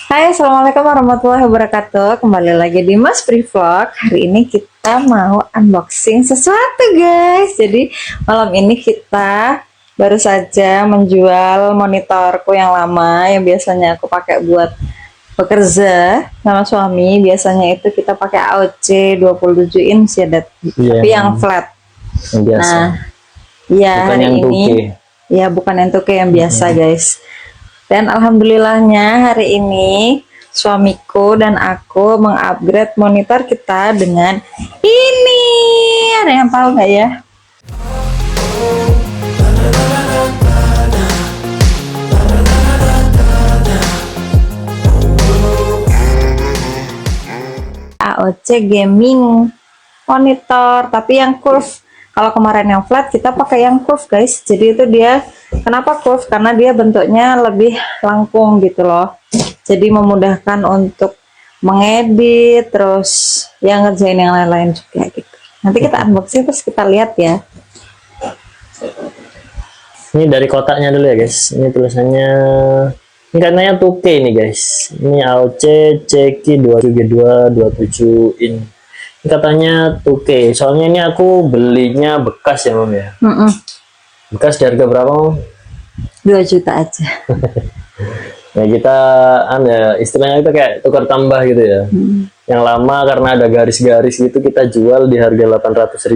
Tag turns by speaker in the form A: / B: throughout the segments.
A: Hai, Assalamualaikum warahmatullahi wabarakatuh. Kembali lagi di Mas Pri Vlog. Hari ini kita mau unboxing sesuatu, guys. Jadi malam ini kita baru saja menjual monitorku yang lama, yang biasanya aku pakai buat bekerja sama suami. Biasanya itu kita pakai AOC 27 inch ya, tapi yang flat.
B: Yang biasa.
A: Nah, ya
B: bukan
A: hari
B: yang
A: ini
B: 2K.
A: ya bukan yang 2K, yang biasa, guys. Dan alhamdulillahnya hari ini suamiku dan aku mengupgrade monitor kita dengan ini. Ada yang tahu nggak ya? AOC gaming monitor, tapi yang curve. Kalau kemarin yang flat, kita pakai yang curve, guys. Jadi itu dia, kenapa curve? Karena dia bentuknya lebih langkung gitu loh. Jadi memudahkan untuk mengedit, terus yang ngerjain yang lain-lain juga gitu. Nanti kita unboxing terus kita lihat ya.
B: Ini dari kotaknya dulu ya, guys. Ini tulisannya, ini katanya 2K nih, guys. Ini AOC CQ 27G2 27 in. Ini katanya 2K. Soalnya ini aku belinya bekas ya, Mom ya. Bekas di harga berapa, Mom?
A: 2 juta aja.
B: Nah, kita istilahnya itu kayak tukar tambah gitu ya. Yang lama karena ada garis-garis gitu kita jual di harga 800.000.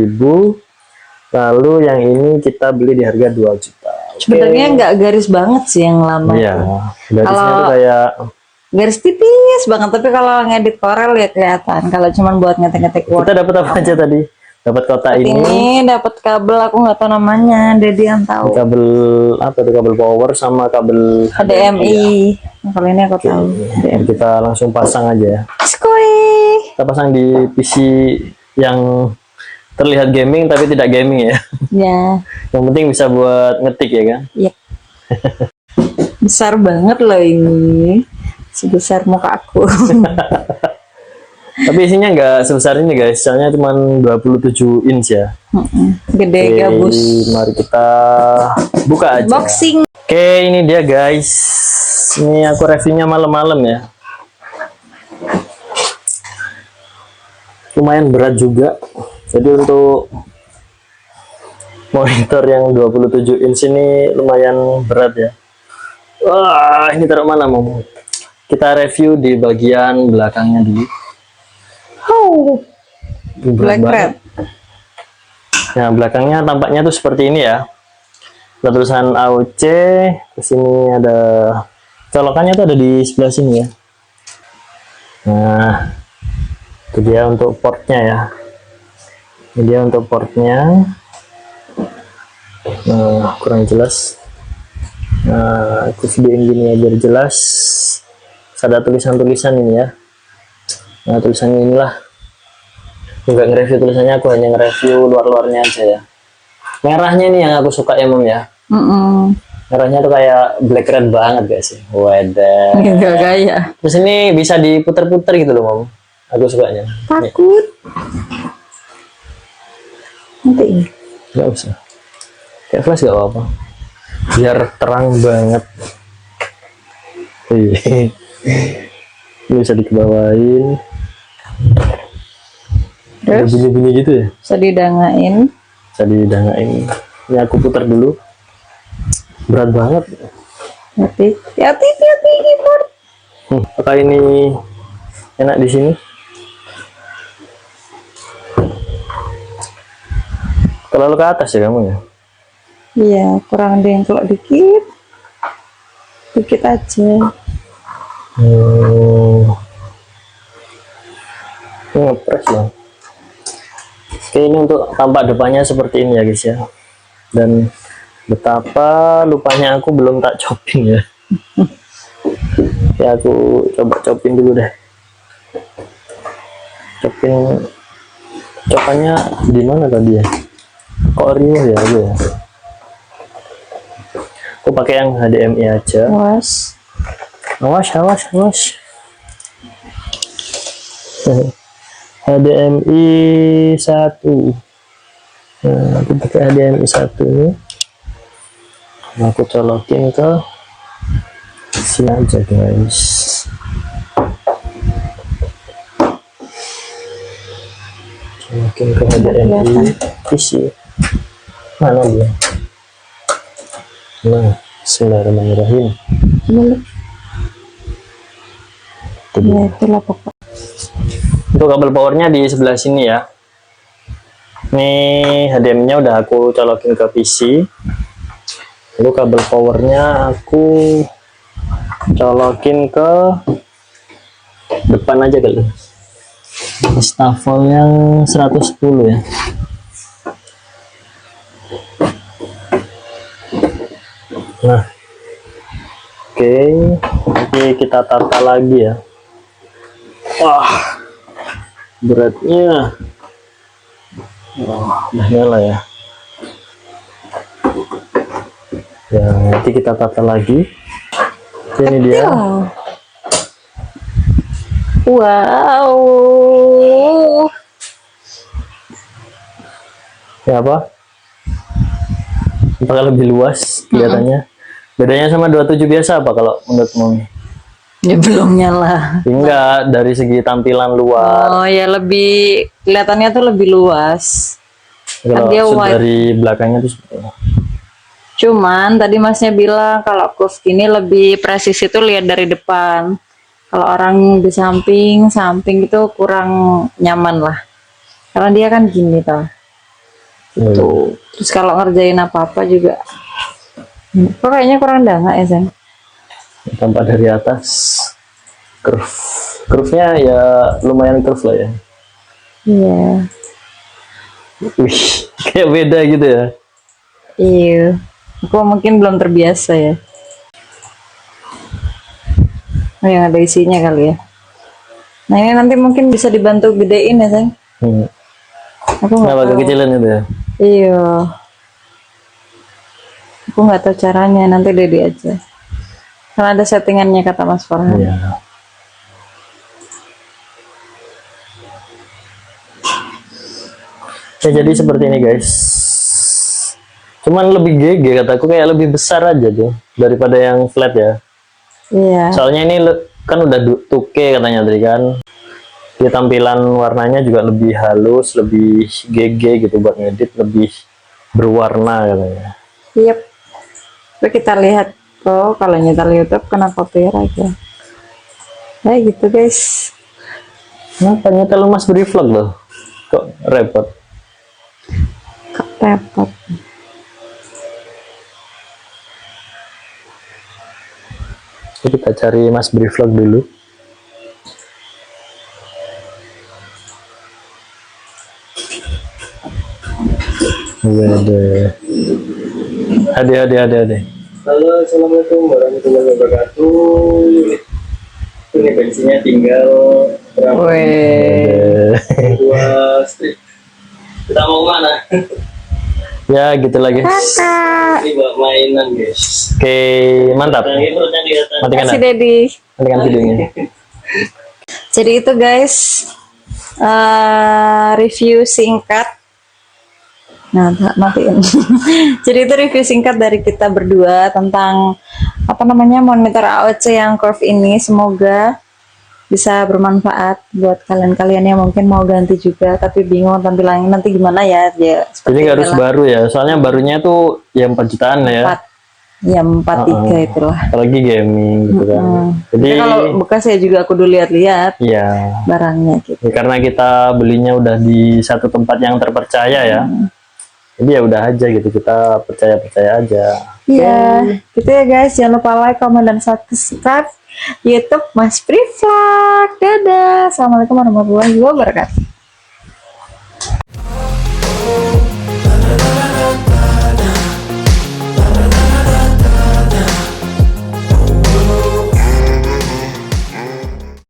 B: Lalu yang ini kita beli di harga 2 juta.
A: Sebenarnya nggak garis banget sih yang lama.
B: Iya, garisnya tuh kayak
A: garis tipis banget, tapi kalau ngedit Corel ya kelihatan. Kalau cuman buat ngetik-ngetik Word.
B: kita dapat apa aja tadi? Dapat kotak
A: Ini dapat kabel, aku nggak tahu namanya, Dedi yang tahu.
B: Kabel apa tuh? Kabel power sama kabel
A: HDMI. Nah, kalau ini aku tahu.
B: HDMI. Kita langsung pasang aja ya.
A: Skui.
B: Kita pasang di PC yang terlihat gaming tapi tidak gaming ya.
A: Ya.
B: Yang penting bisa buat ngetik ya kan?
A: Iya. Besar banget loh ini. Sebesar muka aku.
B: Tapi isinya nggak sebesar ini, guys. Soalnya cuma 27 inch ya.
A: Gede. Oke, gabus.
B: Mari kita buka aja.
A: Unboxing.
B: Oke, ini dia, guys. Ini aku reviewnya malam-malam ya. Lumayan berat juga. Jadi untuk monitor yang 27 inch ini lumayan berat ya. Wah, ini taruh mana, Mom? Kita review di bagian belakangnya dulu.
A: Black red.
B: Nah, belakangnya tampaknya tuh seperti ini ya. Ada tulisan AOC. Di sini ada colokannya tuh ada di sebelah sini ya. Nah, itu dia untuk portnya ya. Ini dia untuk portnya. Nah, kurang jelas. Nah, aku videoin gini ya biar jelas. Ada tulisan-tulisan ini ya. Nah, tulisannya inilah. Aku nggak nge-review tulisannya, aku hanya nge-review luar-luarnya aja ya. Merahnya ini yang aku suka ya, Mom ya. Merahnya tuh kayak black red banget guys sih. Wadah.
A: Enggak gaya.
B: Terus ini bisa diputer-puter gitu loh, Mom. Aku sukanya.
A: Takut. Nanti ini.
B: Nggak usah. Kayak flash gak apa-apa. Biar terang banget. Ini bisa dikebawain. Ada
A: Terus
B: bunyi-bunyi gitu ya.
A: bisa didangain.
B: Bisa didangain. Ini aku putar dulu. Berat banget.
A: Hati-hati keyboard.
B: Apakah ini enak di sini? Terlalu ke atas ya kamu ya?
A: Iya, kurang dengklok dikit. Dikit aja.
B: Ini ngepres loh. Oke, ini untuk tampak depannya seperti ini ya guys ya. Dan betapa lupanya aku belum tak coping ya. Ya aku coba coping dulu deh. Copannya di mana tadi ya? Kok riuh ya aku ya? Aku pakai yang HDMI aja.
A: Awas.
B: HDMI 1. Nah, aku pakai HDMI 1 ini. Nah, aku colokin ke sini aja guys. Mungkin ke HDMI PC. Mana dia? Nah, bismillahirrahmanirrahim.
A: Ini ya itulah pokok.
B: Untuk kabel powernya di sebelah sini ya. Ini HDMI-nya udah aku colokin ke PC. Lalu kabel powernya aku colokin ke depan aja kali. Stafel yang 110 ya. Nah, oke, nanti kita tata lagi ya. Wah, beratnya. Wah, udah nyala ya. Ya, nanti kita tata lagi. Ini dia.
A: Wow.
B: Ya apa? Apakah lebih luas kelihatannya? Bedanya sama 27 biasa apa kalau menurutmu?
A: Ya belum nyala.
B: Enggak, dari segi tampilan luar.
A: Oh ya, lebih kelihatannya tuh lebih luas.
B: Kalau
A: dia
B: shoot
A: wide.
B: dari belakangnya tuh seperti apa?
A: Cuman tadi masnya bilang kalau curve ini lebih presisi tuh lihat dari depan. Kalau orang di samping itu kurang nyaman lah. Karena dia kan gini toh. Gitu. Terus kalau ngerjain apa-apa juga kok kayaknya kurang dangak ya, Sen?
B: Tampak dari atas curve-nya ya lumayan curve lah ya.
A: Iya.
B: Wih, kayak beda gitu ya.
A: Iya. Aku mungkin belum terbiasa ya. Oh, yang ada isinya kali ya. Nah ini nanti mungkin bisa dibantu gedein ya, Sen? Aku nggak
B: Kenapa
A: tahu.
B: kekecilan itu ya?
A: Iya. Aku nggak tahu caranya, nanti Dedi aja. Karena ada settingannya kata Mas Farhan.
B: Iya. Ya, jadi seperti ini guys. Cuman lebih GG kataku, kayak lebih besar aja tuh daripada yang flat ya.
A: Iya.
B: Soalnya ini kan udah 2K katanya tadi kan. Di tampilan warnanya juga lebih halus, lebih GG gitu buat ngedit, lebih berwarna katanya.
A: Yep. Terus kita lihat kalau nyetel YouTube kenapa clear aja. Nah gitu guys.
B: Kenapa nyetel Mas beri vlog loh? Kok repot?
A: Kok repot.
B: Kita cari Mas beri vlog dulu. Ade. Halo, assalamualaikum warahmatullahi wabarakatuh. Ini bensinnya tinggal berapa? Dua strip. Kita mau mana? Ya gitu lagi. Ini buat mainan guys. Oke, mantap. Matikan
A: Kasih Dedi.
B: Matikan videonya.
A: Jadi itu guys, review singkat. Nah, matiin. Jadi itu review singkat dari kita berdua tentang apa namanya monitor AOC yang curve ini. Semoga bisa bermanfaat buat kalian-kalian yang mungkin mau ganti juga tapi bingung tampilannya nanti gimana ya.
B: Jadi nggak harus baru ya, soalnya barunya tuh ya 4 jutaan ya.
A: 43 itulah.
B: Apalagi gaming gitu kan. Jadi
A: kalau bekas ya juga aku dulu lihat-lihat
B: ya
A: barangnya gitu.
B: karena kita belinya udah di satu tempat yang terpercaya ya. Jadi ya udah aja gitu, kita percaya aja.
A: Iya, gitu ya guys. Jangan lupa like, comment, dan subscribe YouTube Mas Pri Vlog. Dadah. Assalamualaikum warahmatullahi wabarakatuh.